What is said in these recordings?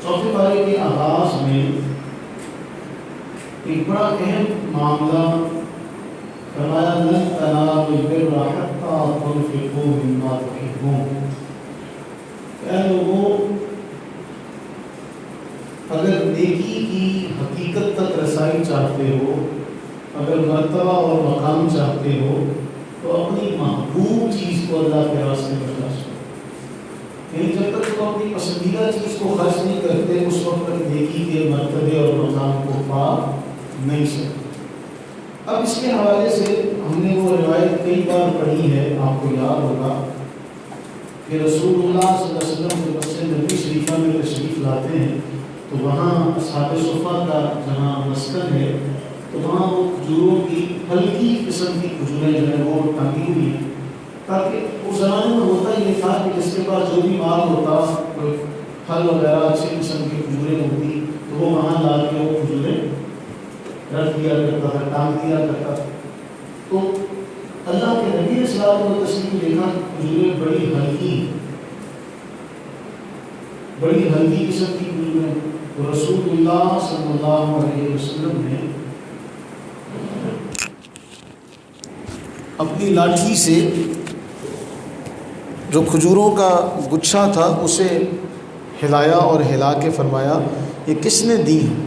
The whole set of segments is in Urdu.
چوتھے پارے کے آغاز میں ایک بڑا اہم معاملہ فرمایا، لن تنالوا البر حتى تنفقوا مما تحبون۔ اے لوگوں، اگر نیکی کی حقیقت تک رسائی چاہتے ہو، اگر مرتبہ اور مقام چاہتے ہو، تو اپنی محبوب چیز کو اللہ کے راستے میں خرچ کرو۔ یعنی جب تک تم اپنی پسندیدہ چیز کو خرچ نہیں کرتے، اس وقت تک نیکی کے مرتبے اور مقام کو پا نہیں سکتے۔ اب اس کے حوالے سے ہم نے وہ روایت کئی بار پڑھی ہے، آپ کو یاد ہوگا کہ رسول اللہ صلی اللہ علیہ وسلم جب مسجد نبوی شریفہ میں تشریف لاتے ہیں تو وہاں اصحاب صفہ کا جہاں مسکن ہے، تو وہاں وہ کھجوروں کی ہلکی قسم کی کھجوریں جو ہیں وہ ٹانگی ہوئی ہیں، تاکہ اس زمانے میں ہوتا یہ تھا کہ جس کے پاس جو بھی مال ہوتا، کوئی پھل وغیرہ اچھی قسم کی کھجوریں ہوتی تو وہ وہاں لا کے وہ کھجوریں رکھ دیا کرتا تھا، ٹانگ دیا کرتا تھا۔ تو اللہ کے نبی صلی اللہ علیہ وسلم نے دیکھا کھجوریں بڑی ہلکی قسم کی کھجوریں، تو رسول اللہ صلی اللہ علیہ وسلم نے اپنی لاٹھی سے جو کھجوروں کا گچھا تھا اسے ہلایا اور ہلا کے فرمایا، یہ کس نے دی ہیں؟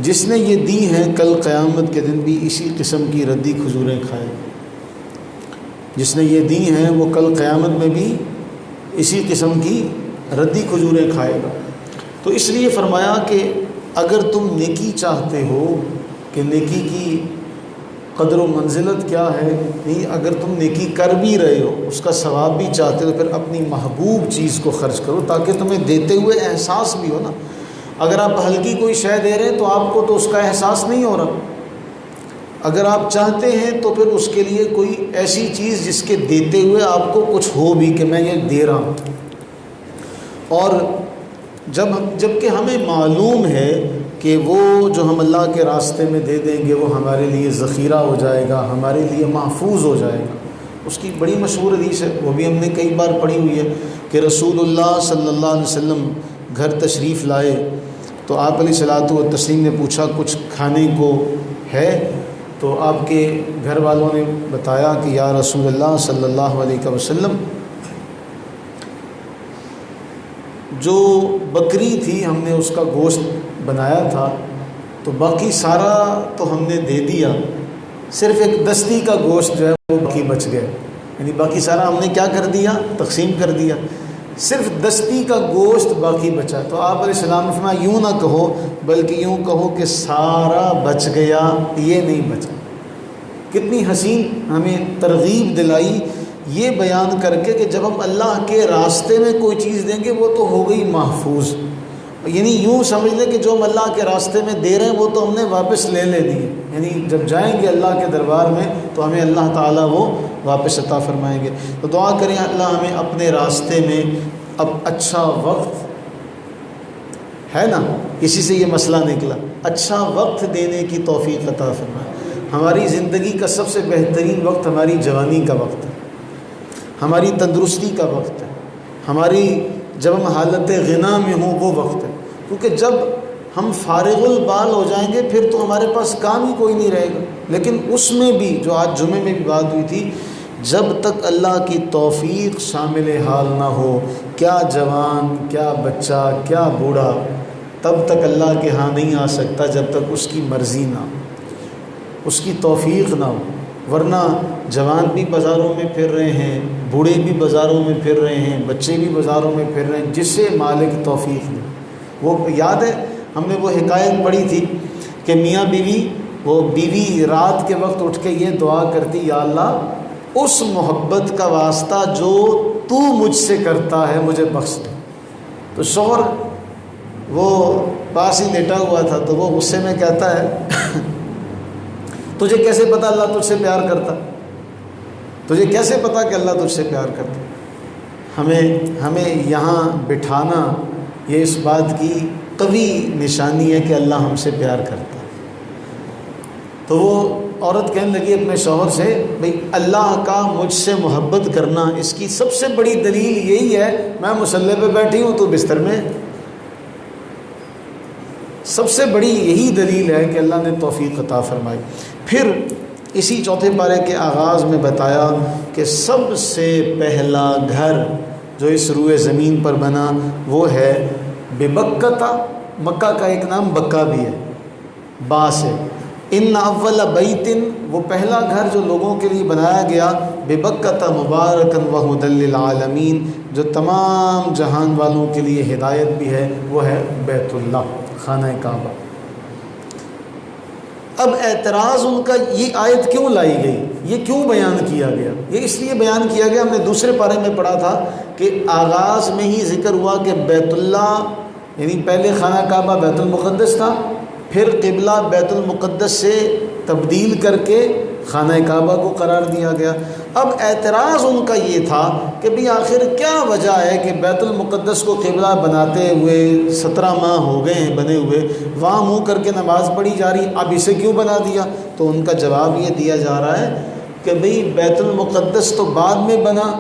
جس نے یہ دی ہیں کل قیامت کے دن بھی اسی قسم کی ردی کھجوریں کھائے۔ جس نے یہ دی ہیں وہ کل قیامت میں بھی اسی قسم کی ردی کھجوریں کھائے گا۔ تو اس لیے فرمایا کہ اگر تم نیکی چاہتے ہو کہ نیکی کی قدر و منزلت کیا ہے، نہیں اگر تم نیکی کر بھی رہے ہو، اس کا ثواب بھی چاہتے ہو، تو پھر اپنی محبوب چیز کو خرچ کرو تاکہ تمہیں دیتے ہوئے احساس بھی ہو نا۔ اگر آپ ہلکی کوئی شے دے رہے ہیں تو آپ کو تو اس کا احساس نہیں ہو رہا، اگر آپ چاہتے ہیں تو پھر اس کے لیے کوئی ایسی چیز جس کے دیتے ہوئے آپ کو کچھ ہو بھی کہ میں یہ دے رہا ہوں۔ اور جب کہ ہمیں معلوم ہے کہ وہ جو ہم اللہ کے راستے میں دے دیں گے وہ ہمارے لیے ذخیرہ ہو جائے گا، ہمارے لیے محفوظ ہو جائے گا۔ اس کی بڑی مشہور حدیث ہے، وہ بھی ہم نے کئی بار پڑھی ہوئی ہے کہ رسول اللہ صلی اللہ علیہ وسلم گھر تشریف لائے تو آپ علیہ الصلوۃ والتسلیم نے پوچھا کچھ کھانے کو ہے؟ تو آپ کے گھر والوں نے بتایا کہ یا رسول اللہ صلی اللہ علیہ وسلم، جو بکری تھی ہم نے اس کا گوشت بنایا تھا تو باقی سارا تو ہم نے دے دیا، صرف ایک دستی کا گوشت جو ہے وہ باقی بچ گیا، یعنی باقی سارا ہم نے کیا کر دیا؟ تقسیم کر دیا، صرف دستی کا گوشت باقی بچا۔ تو آپ علیہ السلام نے فرمایا یوں نہ کہو بلکہ یوں کہو کہ سارا بچ گیا، یہ نہیں بچا۔ کتنی حسین ہمیں ترغیب دلائی یہ بیان کر کے کہ جب ہم اللہ کے راستے میں کوئی چیز دیں گے وہ تو ہو گئی محفوظ، یعنی یوں سمجھ لیں کہ جو ہم اللہ کے راستے میں دے رہے ہیں وہ تو ہم نے واپس لے دی، یعنی جب جائیں گے اللہ کے دربار میں تو ہمیں اللہ تعالیٰ وہ واپس عطا فرمائیں گے۔ تو دعا کریں اللہ ہمیں اپنے راستے میں اب اچھا وقت ہے نا، اسی سے یہ مسئلہ نکلا، اچھا وقت دینے کی توفیق عطا فرمائے۔ ہماری زندگی کا سب سے بہترین وقت ہماری جوانی کا وقت ہے، ہماری تندرستی کا وقت ہے، ہماری جب ہم حالت غنا میں ہوں وہ وقت ہے، کیونکہ جب ہم فارغ البال ہو جائیں گے پھر تو ہمارے پاس کام ہی کوئی نہیں رہے گا۔ لیکن اس میں بھی جو آج جمعے میں بھی بات ہوئی تھی، جب تک اللہ کی توفیق شامل حال نہ ہو، کیا جوان کیا بچہ کیا بوڑھا، تب تک اللہ کے ہاں نہیں آ سکتا جب تک اس کی مرضی نہ ہو، اس کی توفیق نہ ہو۔ ورنہ جوان بھی بازاروں میں پھر رہے ہیں، بوڑھے بھی بازاروں میں پھر رہے ہیں، بچے بھی بازاروں میں پھر رہے ہیں، جس سے مالک توفیق دے۔ وہ یاد ہے ہم نے وہ حکایت پڑھی تھی کہ میاں بیوی، وہ بیوی رات کے وقت اٹھ کے یہ دعا کرتی، یا اللہ اس محبت کا واسطہ جو تو مجھ سے کرتا ہے مجھے بخش دے۔ تو شوہر وہ پاس ہی لیٹا ہوا تھا تو وہ غصے میں کہتا ہے تجھے کیسے پتا اللہ تجھ سے پیار کرتا؟ تجھے کیسے پتا کہ اللہ تجھ سے پیار کرتا؟ ہمیں یہاں بٹھانا یہ اس بات کی قوی نشانی ہے کہ اللہ ہم سے پیار کرتا ہے۔ تو وہ عورت کہنے لگی اپنے شوہر سے، بھئی اللہ کا مجھ سے محبت کرنا اس کی سب سے بڑی دلیل یہی ہے، میں مصلی پہ بیٹھی ہوں تو بستر میں سب سے بڑی یہی دلیل ہے کہ اللہ نے توفیق عطا فرمائی۔ پھر اسی چوتھے پارے کے آغاز میں بتایا کہ سب سے پہلا گھر جو اس روئے زمین پر بنا وہ ہے ببکہ، مکہ کا ایک نام بکہ بھی ہے، با سے، ان اول بیت، وہ پہلا گھر جو لوگوں کے لیے بنایا گیا، ببکہ مبارکن وہدی للعالمین، جو تمام جہان والوں کے لیے ہدایت بھی ہے، وہ ہے بیت اللہ، خانہ کعبہ۔ اب اعتراض ان کا، یہ آیت کیوں لائی گئی، یہ کیوں بیان کیا گیا؟ یہ اس لیے بیان کیا گیا، ہم نے دوسرے پارے میں پڑھا تھا کہ آغاز میں ہی ذکر ہوا کہ بیت اللہ، یعنی پہلے خانہ کعبہ بیت المقدس تھا، پھر قبلہ بیت المقدس سے تبدیل کر کے خانہ کعبہ کو قرار دیا گیا۔ اب اعتراض ان کا یہ تھا کہ بھی آخر کیا وجہ ہے کہ بیت المقدس کو قبلہ بناتے ہوئے 17 ماہ ہو گئے ہیں بنے ہوئے، وہاں منہ کر کے نماز پڑھی جا رہی، اب اسے کیوں بنا دیا؟ تو ان کا جواب یہ دیا جا رہا ہے کہ بھئی بیت المقدس تو بعد میں بنا،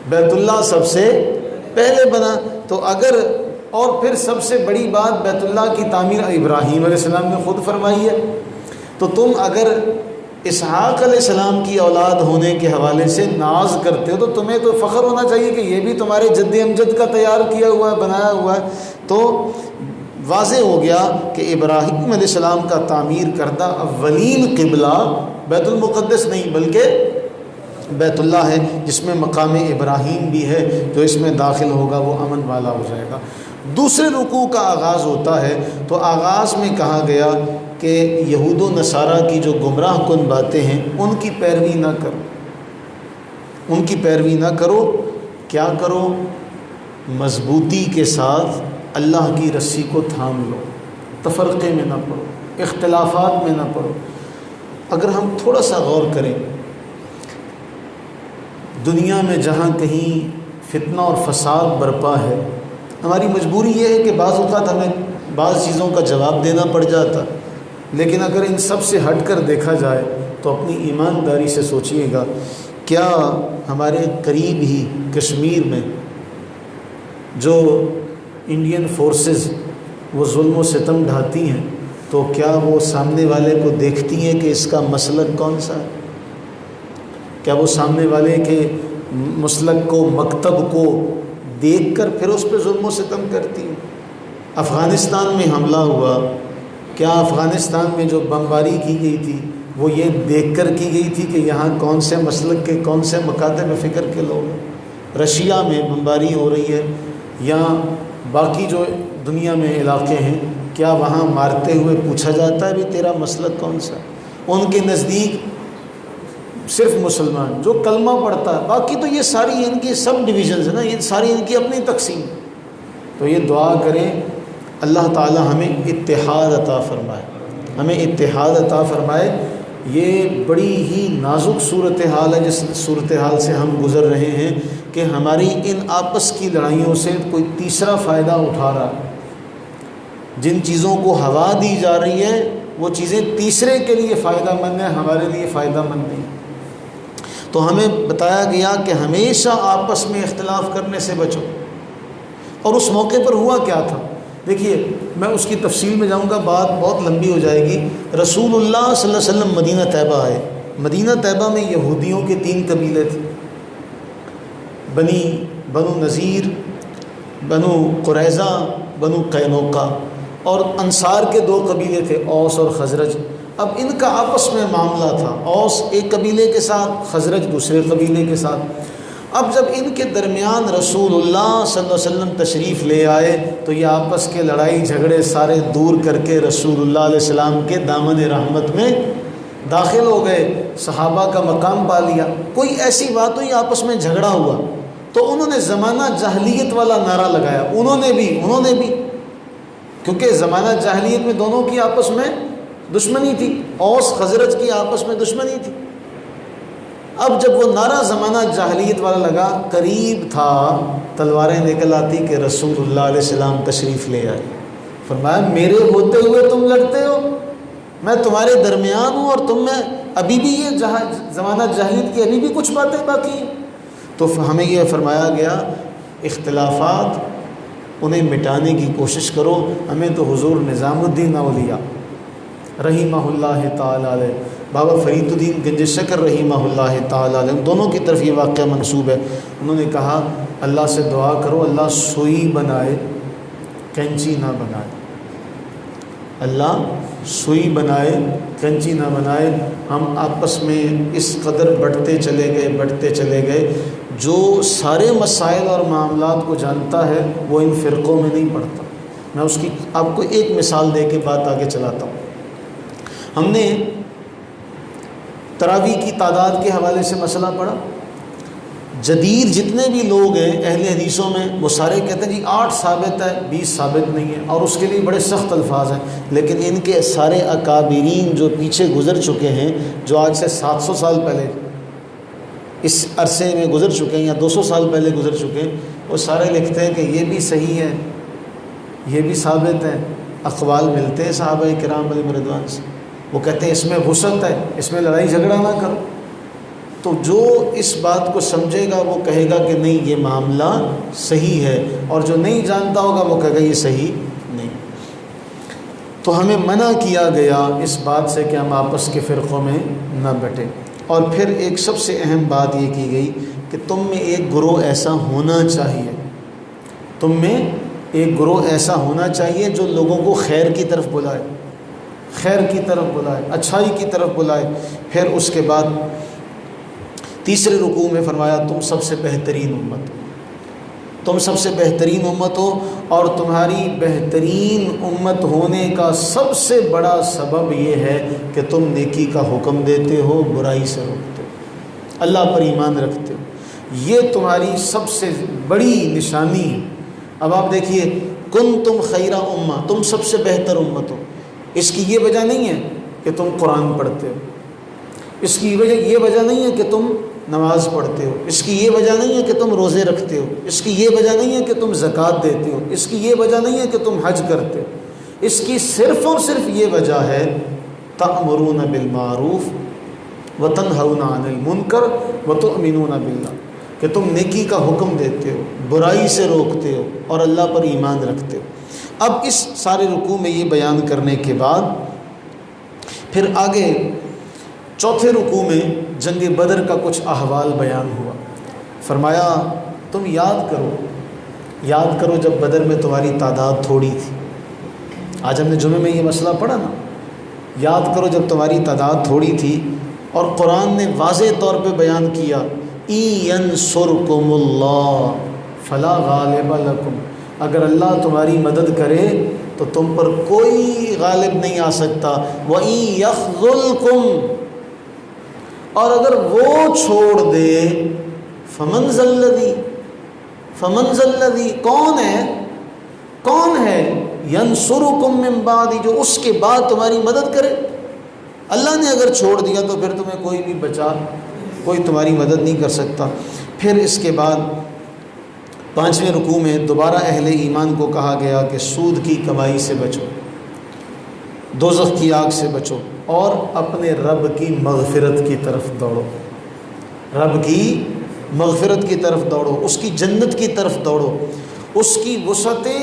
بیت اللہ سب سے پہلے بنا، تو اگر، اور پھر سب سے بڑی بات بیت اللہ کی تعمیر ابراہیم علیہ السلام نے خود فرمائی ہے، تو تم اگر اسحاق علیہ السلام کی اولاد ہونے کے حوالے سے ناز کرتے ہو تو تمہیں تو فخر ہونا چاہیے کہ یہ بھی تمہارے جد امجد کا تیار کیا ہوا ہے، بنایا ہوا ہے۔ تو واضح ہو گیا کہ ابراہیم علیہ السلام کا تعمیر کردہ اولین قبلہ بیت المقدس نہیں بلکہ بیت اللہ ہے، جس میں مقام ابراہیم بھی ہے، جو اس میں داخل ہوگا وہ امن والا ہو جائے گا۔ دوسرے رکوع کا آغاز ہوتا ہے تو آغاز میں کہا گیا کہ یہود و نصارہ کی جو گمراہ کن باتیں ہیں ان کی پیروی نہ کرو، ان کی پیروی نہ کرو۔ کیا کرو؟ مضبوطی کے ساتھ اللہ کی رسی کو تھام لو، تفرقے میں نہ پڑو، اختلافات میں نہ پڑو۔ اگر ہم تھوڑا سا غور کریں، دنیا میں جہاں کہیں فتنہ اور فساد برپا ہے، ہماری مجبوری یہ ہے کہ بعض اوقات ہمیں بعض چیزوں کا جواب دینا پڑ جاتا، لیکن اگر ان سب سے ہٹ کر دیکھا جائے تو اپنی ایمانداری سے سوچئے گا، کیا ہمارے قریب ہی کشمیر میں جو انڈین فورسز وہ ظلم و ستم ڈھاتی ہیں، تو کیا وہ سامنے والے کو دیکھتی ہیں کہ اس کا مسلک کون سا ہے؟ کیا وہ سامنے والے کے مسلک کو، مکتب کو دیکھ کر پھر اس پہ ظلم و ستم کرتی ہیں؟ افغانستان میں حملہ ہوا، کیا افغانستان میں جو بمباری کی گئی تھی وہ یہ دیکھ کر کی گئی تھی کہ یہاں کون سے مسلک کے، کون سے مکاتب فکر کے لوگ ہیں؟ رشیا میں بمباری ہو رہی ہے یا باقی جو دنیا میں علاقے ہیں، کیا وہاں مارتے ہوئے پوچھا جاتا ہے بھی تیرا مسلک کون سا؟ ان کے نزدیک صرف مسلمان جو کلمہ پڑھتا ہے، باقی تو یہ ساری ان کی سب ڈویژنز ہیں نا، یہ ساری ان کی اپنی تقسیم۔ تو یہ دعا کریں اللہ تعالی ہمیں اتحاد عطا فرمائے، ہمیں اتحاد عطا فرمائے۔ یہ بڑی ہی نازک صورتحال ہے جس صورتحال سے ہم گزر رہے ہیں کہ ہماری ان آپس کی لڑائیوں سے کوئی تیسرا فائدہ اٹھا رہا ہے۔ جن چیزوں کو ہوا دی جا رہی ہے وہ چیزیں تیسرے کے لیے فائدہ مند ہیں، ہمارے لیے فائدہ مند نہیں۔ تو ہمیں بتایا گیا کہ ہمیشہ آپس میں اختلاف کرنے سے بچو۔ اور اس موقع پر ہوا کیا تھا؟ دیکھیے، میں اس کی تفصیل میں جاؤں گا، بات بہت لمبی ہو جائے گی۔ رسول اللہ صلی اللہ علیہ وسلم مدینہ طیبہ آئے۔ مدینہ طیبہ میں یہودیوں کے 3 قبیلے تھے، بنو نذیر، بنو قریظہ، بنو قینوقہ، اور انصار کے 2 قبیلے تھے، اوس اور خزرج۔ اب ان کا آپس میں معاملہ تھا، اوس ایک قبیلے کے ساتھ، خزرج دوسرے قبیلے کے ساتھ۔ اب جب ان کے درمیان رسول اللہ صلی اللہ علیہ وسلم تشریف لے آئے تو یہ آپس کے لڑائی جھگڑے سارے دور کر کے رسول اللہ علیہ السلام کے دامن رحمت میں داخل ہو گئے، صحابہ کا مقام پا لیا۔ کوئی ایسی بات ہوئی، آپس میں جھگڑا ہوا تو انہوں نے زمانہ جاہلیت والا نعرہ لگایا، انہوں نے بھی، کیونکہ زمانہ جاہلیت میں دونوں کی آپس میں دشمنی تھی، اوس خزرج کی آپس میں دشمنی تھی۔ اب جب وہ نعرہ زمانہ جاہلیت والا لگا، قریب تھا تلواریں نکل آتی کہ رسول اللہ علیہ السلام تشریف لے آئے۔ فرمایا میرے ہوتے ہوئے تم لڑتے ہو، میں تمہارے درمیان ہوں اور تم میں ابھی بھی یہ زمانہ جاہلیت کی ابھی بھی کچھ باتیں باقی ہیں۔ تو ہمیں یہ فرمایا گیا اختلافات انہیں مٹانے کی کوشش کرو۔ ہمیں تو حضور نظام الدین اولیاء رحمہ اللہ تعالیٰ علیہ، بابا فرید الدین گنج شکر رحمہ اللہ تعالیٰ علیہ، دونوں کی طرف یہ واقعہ منسوب ہے۔ انہوں نے کہا اللہ سے دعا کرو اللہ سوئی بنائے کینچی نہ بنائے، اللہ سوئی بنائے کینچی نہ بنائے۔ ہم آپس میں اس قدر بڑھتے چلے گئے، جو سارے مسائل اور معاملات کو جانتا ہے وہ ان فرقوں میں نہیں پڑتا۔ میں اس کی آپ کو ایک مثال دے کے بات آگے چلاتا ہوں۔ ہم نے تراویح کی تعداد کے حوالے سے مسئلہ پڑھا۔ جدید جتنے بھی لوگ ہیں اہل حدیثوں میں وہ سارے کہتے ہیں جی 8 ثابت ہے 20 ثابت نہیں ہے، اور اس کے لیے بڑے سخت الفاظ ہیں، لیکن ان کے سارے اکابرین جو پیچھے گزر چکے ہیں، جو آج سے 700 سال پہلے اس عرصے میں گزر چکے ہیں یا 200 سال پہلے گزر چکے ہیں، وہ سارے لکھتے ہیں کہ یہ بھی صحیح ہے، یہ بھی ثابت ہے۔ اقوال ملتے ہیں صحابہ کرام علیہ رضوان سے، وہ کہتے ہیں اس میں وسعت ہے، اس میں لڑائی جھگڑا نہ کرو۔ تو جو اس بات کو سمجھے گا وہ کہے گا کہ نہیں یہ معاملہ صحیح ہے، اور جو نہیں جانتا ہوگا وہ کہے گا یہ صحیح نہیں۔ تو ہمیں منع کیا گیا اس بات سے کہ ہم آپس کے فرقوں میں نہ بٹیں۔ اور پھر ایک سب سے اہم بات یہ کی گئی کہ تم میں ایک گروہ ایسا ہونا چاہیے، تم میں ایک گروہ ایسا ہونا چاہیے جو لوگوں کو خیر کی طرف بلائے، خیر کی طرف بلائے، اچھائی کی طرف بلائے۔ پھر اس کے بعد تیسرے رکوع میں فرمایا تم سب سے بہترین امت ہو، تم سب سے بہترین امت ہو، اور تمہاری بہترین امت ہونے کا سب سے بڑا سبب یہ ہے کہ تم نیکی کا حکم دیتے ہو، برائی سے روکتے ہو، اللہ پر ایمان رکھتے ہو، یہ تمہاری سب سے بڑی نشانی ہے۔ اب آپ دیکھیے کنتم خیر امہ، تم سب سے بہتر امت ہو، اس کی یہ وجہ نہیں ہے کہ تم قرآن پڑھتے ہو، اس کی یہ وجہ نہیں ہے کہ تم نماز پڑھتے ہو، اس کی یہ وجہ نہیں ہے کہ تم روزے رکھتے ہو، اس کی یہ وجہ نہیں ہے کہ تم زکوٰۃ دیتے ہو، اس کی یہ وجہ نہیں ہے کہ تم حج کرتے ہو، اس کی صرف اور صرف یہ وجہ ہے تأمرون بالمعروف وتنہون عن المنکر وتؤمنون باللہ، کہ تم نیکی کا حکم دیتے ہو، برائی سے روکتے ہو، اور اللہ پر ایمان رکھتے ہو۔ اب اس سارے رکوع میں یہ بیان کرنے کے بعد پھر آگے چوتھے رکوع میں جنگ بدر کا کچھ احوال بیان ہوا۔ فرمایا تم یاد کرو جب بدر میں تمہاری تعداد تھوڑی تھی، آج ہم نے جمعے میں یہ مسئلہ پڑھا نا، یاد کرو جب تمہاری تعداد تھوڑی تھی، اور قرآن نے واضح طور پہ بیان کیا ینصرکم اللہ فلا غالب لکم، اگر اللہ تمہاری مدد کرے تو تم پر کوئی غالب نہیں آ سکتا، وَإِن يَخْذُلْكُمْ، اور اگر وہ چھوڑ دے فَمَنْ ذَا الَّذِي، کون ہے يَنصُرُكُمْ مِنْ بَعْدِ، جو اس کے بعد تمہاری مدد کرے۔ اللہ نے اگر چھوڑ دیا تو پھر تمہیں کوئی بھی کوئی تمہاری مدد نہیں کر سکتا۔ پھر اس کے بعد 5ویں رکوع میں دوبارہ اہل ایمان کو کہا گیا کہ سود کی کمائی سے بچو، دوزخ کی آگ سے بچو، اور اپنے رب کی مغفرت کی طرف دوڑو، رب کی مغفرت کی طرف دوڑو، اس کی جنت کی طرف دوڑو۔ اس کی وسعتیں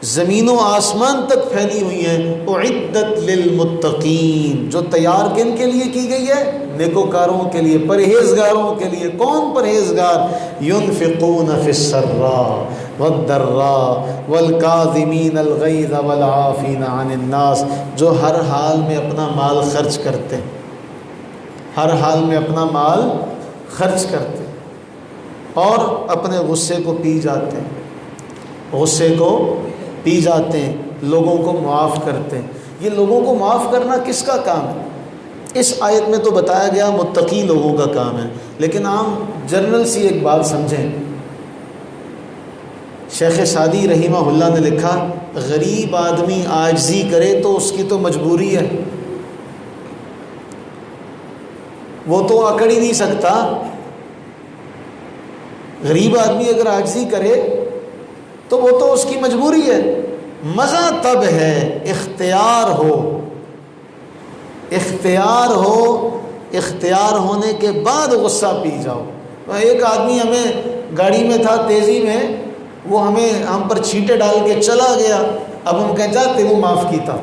زمین و آسمان تک پھیلی ہوئی ہیں، اعدت للمتقین، جو تیار کن کے لیے کی گئی ہے؟ نیکوکاروں کے لیے، پرہیزگاروں کے لیے۔ کون پرہیزگار؟ ينفقون فی السراء والضراء والکاظمین الغیظ والعافین عن الناس، جو ہر حال میں اپنا مال خرچ کرتے ہیں، ہر حال میں اپنا مال خرچ کرتے ہیں، اور اپنے غصے کو پی جاتے ہیں، غصے کو پی جاتے ہیں، لوگوں کو معاف کرتے ہیں۔ یہ لوگوں کو معاف کرنا کس کا کام ہے؟ اس آیت میں تو بتایا گیا متقی لوگوں کا کام ہے، لیکن عام جنرل سی ایک بات سمجھیں۔ شیخ سعدی رحمہ اللہ نے لکھا غریب آدمی عاجزی کرے تو اس کی تو مجبوری ہے، وہ تو اکڑ ہی نہیں سکتا۔ غریب آدمی اگر عاجزی کرے تو وہ تو اس کی مجبوری ہے۔ مزہ تب ہے اختیار ہو، اختیار ہونے کے بعد غصہ پی جاؤ۔ ایک آدمی ہمیں گاڑی میں تھا، تیزی میں وہ ہم پر چھینٹے ڈال کے چلا گیا، اب ہم کہیں جاتے وہ معاف کیتا،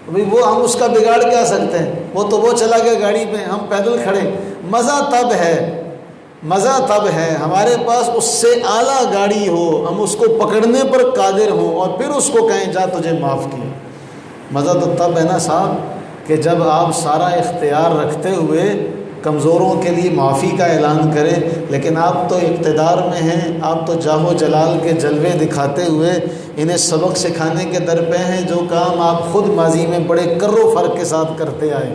بھئی وہ ہم اس کا بگاڑ کیا سکتے ہیں، وہ چلا گیا گاڑی پہ، ہم پیدل کھڑے۔ مزہ تب ہے ہمارے پاس اس سے اعلیٰ گاڑی ہو، ہم اس کو پکڑنے پر قادر ہوں اور پھر اس کو کہیں جا تجھے معاف کیا۔ مزہ تو تب ہے نا صاحب کہ جب آپ سارا اختیار رکھتے ہوئے کمزوروں کے لیے معافی کا اعلان کریں، لیکن آپ تو اقتدار میں ہیں، آپ تو جاہ و جلال کے جلوے دکھاتے ہوئے انہیں سبق سکھانے کے در پہ ہیں، جو کام آپ خود ماضی میں بڑے کر و فر کے ساتھ کرتے آئے،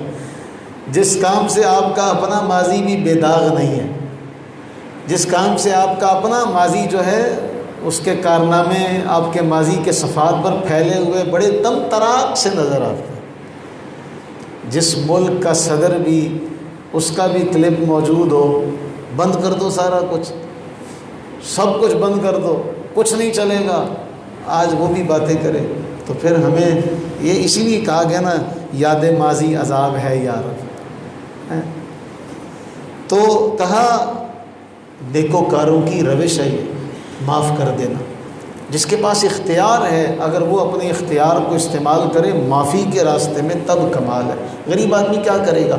جس کام سے آپ کا اپنا ماضی بھی بے داغ نہیں ہے، جس کام سے آپ کا اپنا ماضی جو ہے اس کے کارنامے آپ کے ماضی کے صفحات پر پھیلے ہوئے بڑے دم تراک سے نظر آتے ہیں، جس ملک کا صدر بھی اس کا بھی کلپ موجود ہو، بند کر دو سارا کچھ، سب کچھ بند کر دو، کچھ نہیں چلے گا، آج وہ بھی باتیں کرے، تو پھر ہمیں یہ اسی لیے کہا گیا نا یاد ماضی عذاب ہے یار۔ تو کہا نیکوکاروں کی روش ہے یہ معاف کر دینا، جس کے پاس اختیار ہے اگر وہ اپنے اختیار کو استعمال کرے معافی کے راستے میں تب کمال ہے، غریب آدمی کیا کرے گا۔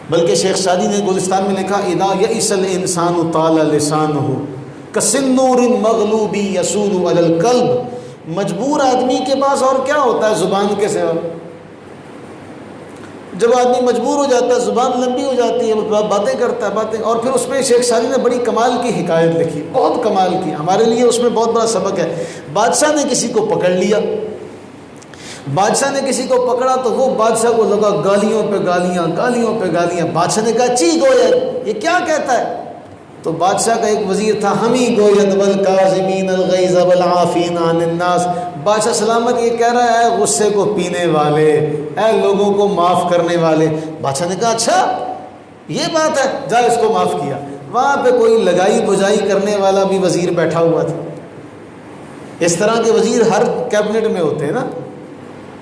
بلکہ شیخ سعدی نے گلستان میں لکھا اذا یئس الانسان طال لسانہ کسنور مغلوب یسود علی القلب، مجبور آدمی کے پاس اور کیا ہوتا ہے زبان کے سوا، جب آدمی مجبور ہو جاتا ہے زبان لمبی ہو جاتی ہے، باتیں کرتا ہے باتیں، اور پھر اس میں شیخ سعدی نے بڑی کمال کی حکایت لکھی، بہت کمال کی، ہمارے لیے اس میں بہت بڑا سبق ہے۔ بادشاہ نے کسی کو پکڑ لیا، بادشاہ نے کسی کو پکڑا تو وہ بادشاہ کو لگا گالیوں پہ گالیاں، گالیوں پہ گالیاں، بادشاہ نے کہا چی گوید یہ کیا کہتا ہے، تو بادشاہ کا ایک وزیر تھا ہمی گوید والکاظمین الغیظ والعافین عن الناس، بادشاہ سلامت یہ کہہ رہا ہے غصے کو پینے والے، اے لوگوں کو معاف کرنے والے۔ بادشاہ نے کہا اچھا یہ بات ہے، جا اس کو معاف کیا۔ وہاں پہ کوئی لگائی بجائی کرنے والا بھی وزیر بیٹھا ہوا تھا، اس طرح کے وزیر ہر کیبنٹ میں ہوتے ہیں نا،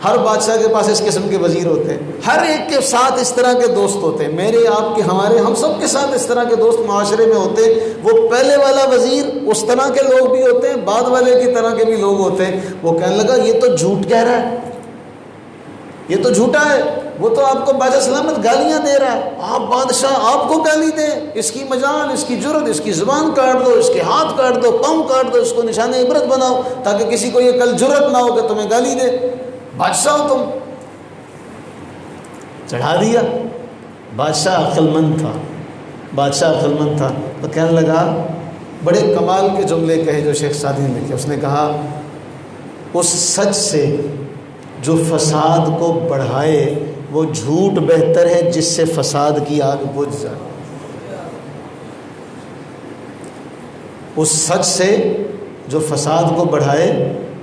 ہر بادشاہ کے پاس اس قسم کے وزیر ہوتے ہیں، ہر ایک کے ساتھ اس طرح کے دوست ہوتے ہیں، میرے آپ کے ہمارے ہم سب کے ساتھ اس طرح کے دوست معاشرے میں ہوتے ہیں۔ وہ پہلے والا وزیر اس طرح کے لوگ بھی ہوتے ہیں، بعد والے کی طرح کے بھی لوگ ہوتے ہیں۔ وہ کہنے لگا یہ تو جھوٹ کہہ رہا ہے، یہ تو جھوٹا ہے، وہ تو آپ کو بادشاہ سلامت گالیاں دے رہا ہے، آپ بادشاہ آپ کو گالی دے، اس کی مجال، اس کی جرت، اس کی زبان کاٹ دو، اس کے ہاتھ کاٹ دو، پاؤں کاٹ دو، اس کو نشان عبرت بناؤ تاکہ کسی کو یہ کل جرت نہ ہو کہ تمہیں گالی دے، بادشاہ ہو تم۔ چڑھا دیا۔ بادشاہ عقل مند تھا، بادشاہ عقل مند تھا، تو کہنے لگا بڑے کمال کے جملے کہے جو شیخ سعدی نے لکھے، اس نے کہا اس سچ سے جو فساد کو بڑھائے وہ جھوٹ بہتر ہے جس سے فساد کی آگ بجھ جائے۔ اس سچ سے جو فساد کو بڑھائے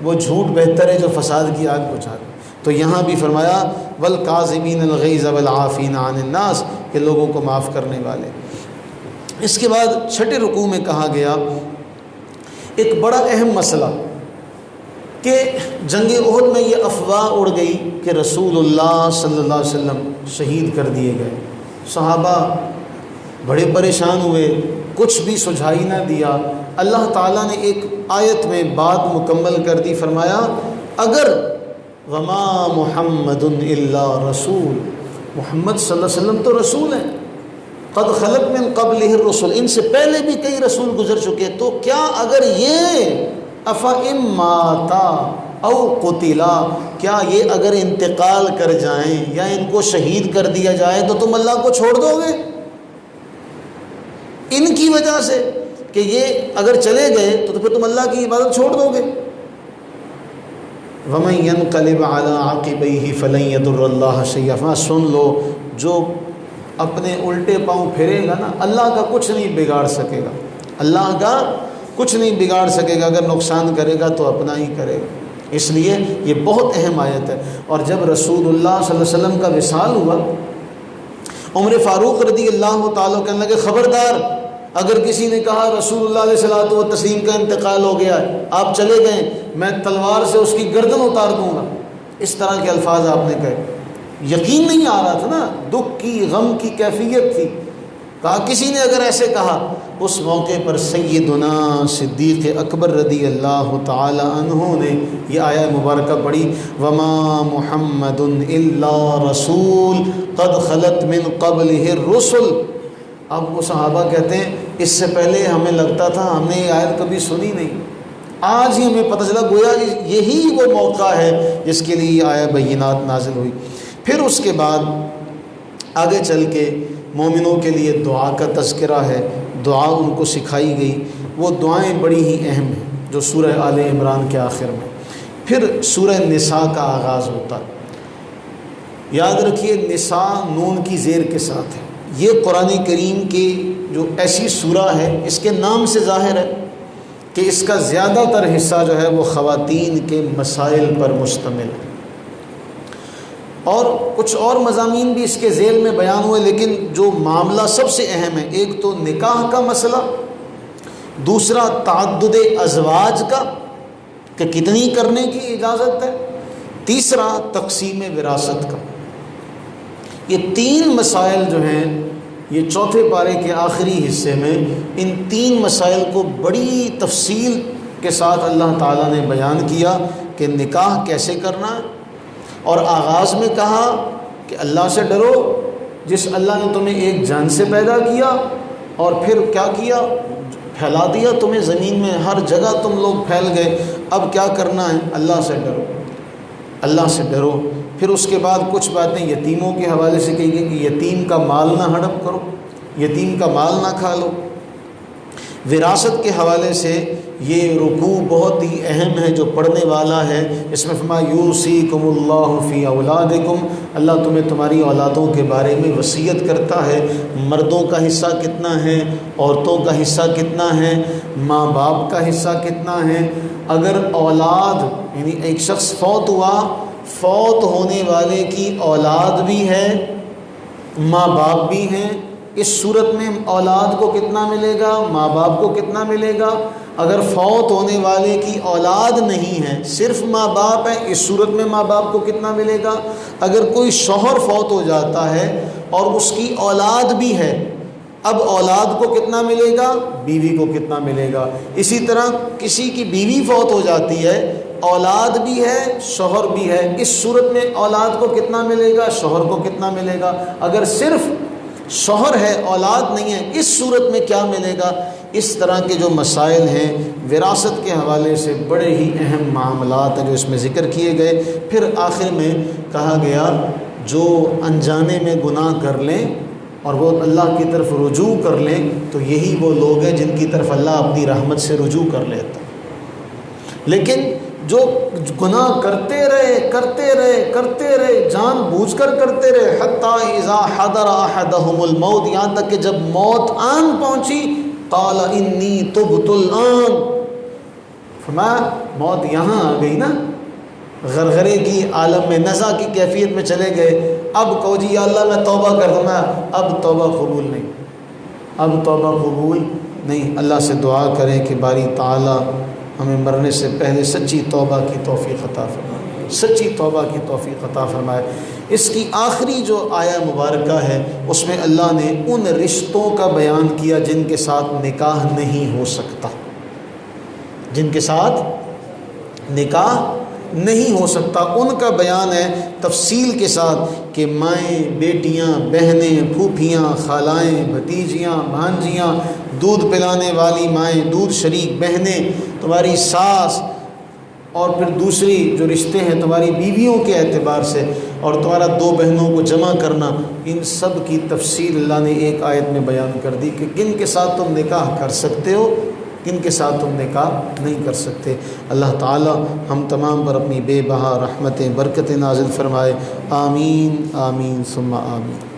وہ جھوٹ بہتر ہے جو فساد کی آگ بجھائے۔ تو یہاں بھی فرمایا والکاظمین الغیظ والعافین عن الناس، کہ لوگوں کو معاف کرنے والے۔ اس کے بعد چھٹے رکوع میں کہا گیا ایک بڑا اہم مسئلہ کہ جنگ احد میں یہ افواہ اڑ گئی کہ رسول اللہ صلی اللہ علیہ وسلم شہید کر دیے گئے، صحابہ بڑے پریشان ہوئے، کچھ بھی سجھائی نہ دیا۔ اللہ تعالیٰ نے ایک آیت میں بات مکمل کر دی، فرمایا اگر وما محمد الا رسول، محمد صلی اللہ علیہ وسلم تو رسول ہیں، قد خلت من قبلہ الرسل، ان سے پہلے بھی کئی رسول گزر چکے، تو کیا اگر یہ افئن ماتا او قتلا، کیا یہ اگر انتقال کر جائیں یا ان کو شہید کر دیا جائے تو تم اللہ کو چھوڑ دو گے؟ ان کی وجہ سے کہ یہ اگر چلے گئے تو پھر تم اللہ کی عبادت چھوڑ دو گے۔ وَمَن يَنْقَلِبْ عَلَىٰ عَقِبَيْهِ فَلَن يَضُرَّ اللَّهَ شَيْئًا، سن لو جو اپنے الٹے پاؤں پھرے گا نا اللہ کا کچھ نہیں بگاڑ سکے گا، اللہ کا کچھ نہیں بگاڑ سکے گا، اگر نقصان کرے گا تو اپنا ہی کرے گا۔ اس لیے یہ بہت اہم آیت ہے۔ اور جب رسول اللہ صلی اللہ علیہ وسلم کا وصال ہوا، عمر فاروق رضی اللہ تعالیٰ کہنے لگے خبردار اگر کسی نے کہا رسول اللہ علیہ الصلوۃ والتسلیم کا انتقال ہو گیا ہے، آپ چلے گئے، میں تلوار سے اس کی گردن اتار دوں گا، اس طرح کے الفاظ آپ نے کہے۔ یقین نہیں آ رہا تھا نا، دکھ کی غم کی کیفیت تھی، کہا کسی نے اگر ایسے کہا اس موقع پر سیدنا صدیق اکبر رضی اللہ تعالی عنہ نے یہ آیہ مبارکہ پڑھی، وما محمد الا رسول قد خلت من قبلہ الرسل۔ اب وہ صحابہ کہتے ہیں اس سے پہلے ہمیں لگتا تھا ہم نے یہ آیت کبھی سنی نہیں، آج ہی ہمیں پتہ چلا، گویا یہی وہ موقع ہے جس کے لیے یہ آیہ بینات نازل ہوئی۔ پھر اس کے بعد آگے چل کے مومنوں کے لیے دعا کا تذکرہ ہے، دعا ان کو سکھائی گئی، وہ دعائیں بڑی ہی اہم ہیں جو سورہ آل عمران کے آخر میں۔ پھر سورہ نساء کا آغاز ہوتا ہے، یاد رکھیے نساء نون کی زیر کے ساتھ ہے، یہ قرآن کریم کی جو ایسی سورہ ہے اس کے نام سے ظاہر ہے کہ اس کا زیادہ تر حصہ جو ہے وہ خواتین کے مسائل پر مشتمل ہے، اور کچھ اور مضامین بھی اس کے ذیل میں بیان ہوئے، لیکن جو معاملہ سب سے اہم ہے، ایک تو نکاح کا مسئلہ، دوسرا تعدد ازواج کا کہ کتنی کرنے کی اجازت ہے، تیسرا تقسیم وراثت کا۔ یہ تین مسائل جو ہیں یہ چوتھے پارے کے آخری حصے میں ان تین مسائل کو بڑی تفصیل کے ساتھ اللہ تعالیٰ نے بیان کیا کہ نکاح کیسے کرنا ہے، اور آغاز میں کہا کہ اللہ سے ڈرو جس اللہ نے تمہیں ایک جان سے پیدا کیا، اور پھر کیا کیا، پھیلا دیا تمہیں زمین میں، ہر جگہ تم لوگ پھیل گئے، اب کیا کرنا ہے، اللہ سے ڈرو، اللہ سے ڈرو۔ پھر اس کے بعد کچھ باتیں یتیموں کے حوالے سے کہی گئی کہ یتیم کا مال نہ ہڑپ کرو، یتیم کا مال نہ کھا لو۔ وراثت کے حوالے سے یہ رکوع بہت ہی اہم ہے جو پڑھنے والا ہے، اس میں فرمایا یوصیکم اللہ فی اولادکم، اللہ تمہیں تمہاری اولادوں کے بارے میں وصیت کرتا ہے، مردوں کا حصہ کتنا ہے، عورتوں کا حصہ کتنا ہے، ماں باپ کا حصہ کتنا ہے۔ اگر اولاد یعنی ایک شخص فوت ہوا، فوت ہونے والے کی اولاد بھی ہے، ماں باپ بھی ہیں، اس صورت میں اولاد کو کتنا ملے گا، ماں باپ کو کتنا ملے گا۔ اگر فوت ہونے والے کی اولاد نہیں ہے، صرف ماں باپ ہے، اس صورت میں ماں باپ کو کتنا ملے گا۔ اگر کوئی شوہر فوت ہو جاتا ہے اور اس کی اولاد بھی ہے، اب اولاد کو کتنا ملے گا، بیوی کو کتنا ملے گا۔ اسی طرح کسی کی بیوی فوت ہو جاتی ہے، اولاد بھی ہے، شوہر بھی ہے، اس صورت میں اولاد کو کتنا ملے گا، شوہر کو کتنا ملے گا۔ اگر صرف شوہر ہے اولاد نہیں ہے، اس صورت میں کیا ملے گا۔ اس طرح کے جو مسائل ہیں وراثت کے حوالے سے بڑے ہی اہم معاملات ہیں جو اس میں ذکر کیے گئے۔ پھر آخر میں کہا گیا جو انجانے میں گناہ کر لیں اور وہ اللہ کی طرف رجوع کر لیں تو یہی وہ لوگ ہیں جن کی طرف اللہ اپنی رحمت سے رجوع کر لیتا ہے۔ لیکن جو گناہ کرتے رہے جان بوجھ کر کرتے رہے، حتیٰ اذا حضر احدہم الموت، یہاں تک کہ جب موت آن پہنچی، قال انی تبت الآن، فرمایا موت یہاں آ گئی نا، غرغرے کی عالم میں نزع کی کیفیت میں چلے گئے، اب کہو جی یا اللہ میں توبہ کر دوں، اب توبہ قبول نہیں، اب توبہ قبول نہیں۔ اللہ سے دعا کریں کہ باری تعالی ہمیں مرنے سے پہلے سچی توبہ کی توفیق عطا فرمائے، سچی توبہ کی توفیق عطا فرمائے۔ اس کی آخری جو آیہ مبارکہ ہے اس میں اللہ نے ان رشتوں کا بیان کیا جن کے ساتھ نکاح نہیں ہو سکتا، جن کے ساتھ نکاح نہیں ہو سکتا، ان کا بیان ہے تفصیل کے ساتھ کہ مائیں، بیٹیاں، بہنیں، پھوپھیاں، خالائیں، بھتیجیاں، بھانجیاں، دودھ پلانے والی مائیں، دودھ شریک بہنیں، تمہاری ساس، اور پھر دوسری جو رشتے ہیں تمہاری بیویوں کے اعتبار سے، اور تمہارا دو بہنوں کو جمع کرنا، ان سب کی تفصیل اللہ نے ایک آیت میں بیان کر دی کہ کن کے ساتھ تم نکاح کر سکتے ہو، کن کے ساتھ تم نکاح نہیں کر سکتے۔ اللہ تعالی ہم تمام پر اپنی بے بہا رحمتیں برکتیں نازل فرمائے، آمین آمین ثم آمین۔